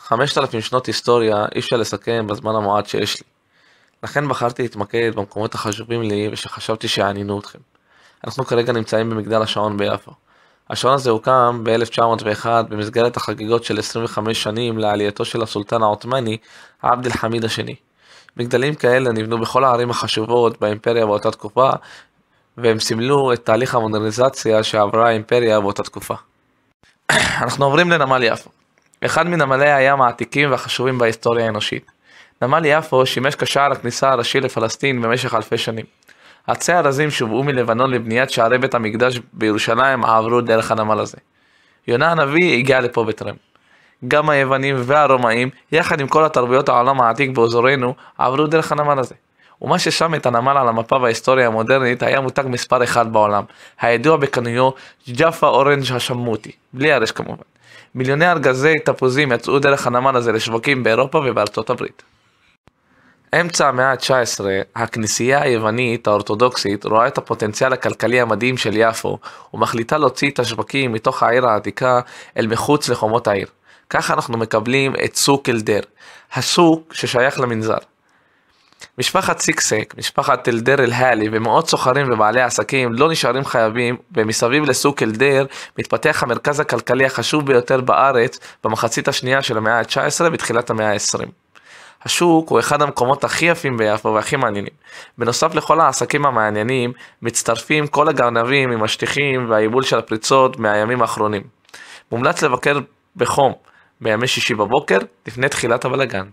5,000 שנות היסטוריה אי אפשר לסכם בזמן המועט שיש לי. לכן בחרתי להתמקד במקומות החשובים לי ושחשבתי שיעניינו אתכם. אנחנו כרגע נמצאים במגדל השעון ביפו. השעון הזה הוקם ב-1901 במסגרת החגיגות של 25 שנים לעלייתו של הסולטן העות'מאני עבד אל חמיד השני. מגדלים כאלה נבנו בכל הערים החשובות באימפריה באותה תקופה, והם סימלו את תהליך המודרניזציה שעברה האימפריה באותה תקופה. אנחנו עוברים לנמל יפו. אחד מנמלי הים העתיקים והחשובים בהיסטוריה האנושית. נמל יפו שימש כשער הכניסה הראשי לפלסטין במשך אלפי שנים. עצי הארזים שהובאו מלבנון לבניית שערי בית המקדש בירושלים עברו דרך הנמל הזה. יונה הנביא הגיע לפה בטרם. גם היוונים והרומאים, יחד עם כל התרבויות העולם העתיק באזורנו, עברו דרך הנמל הזה. ומה ששם את הנמל על המפה בהיסטוריה המודרנית היה מותג מספר אחד בעולם, הידוע בכינויו ג'אפה אורנג' השמותי, בלי הרש כמובן. מיליוני ארגזי תפוזים יצאו דרך הנמל הזה לשווקים באירופה ובארצות הברית. אמצע המאה ה-19, הכנסייה היוונית האורתודוקסית רואה את הפוטנציאל הכלכלי המדהים של יפו, ומחליטה להוציא את השווקים מתוך העיר העתיקה אל מחוץ לחומות העיר. כך אנחנו מקבלים את סוק אלדר, הסוק ששייך למנזר. משפחת סיקסק, משפחת אלדר אל-הלי ומאות סוחרים ובעלי עסקים לא נשארים חייבים, ומסביב לסוק אלדר מתפתח המרכז הכלכלי החשוב ביותר בארץ במחצית השנייה של המאה ה-19 בתחילת המאה ה-20. השוק הוא אחד המקומות הכי יפים ביפו והכי מעניינים. בנוסף לכל העסקים המעניינים, מצטרפים כל הגנבים עם השטיחים והעיבול של הפריצות מהימים האחרונים. מומלץ לבקר בחום בימי שישי בבוקר לפני תחילת הבלגן.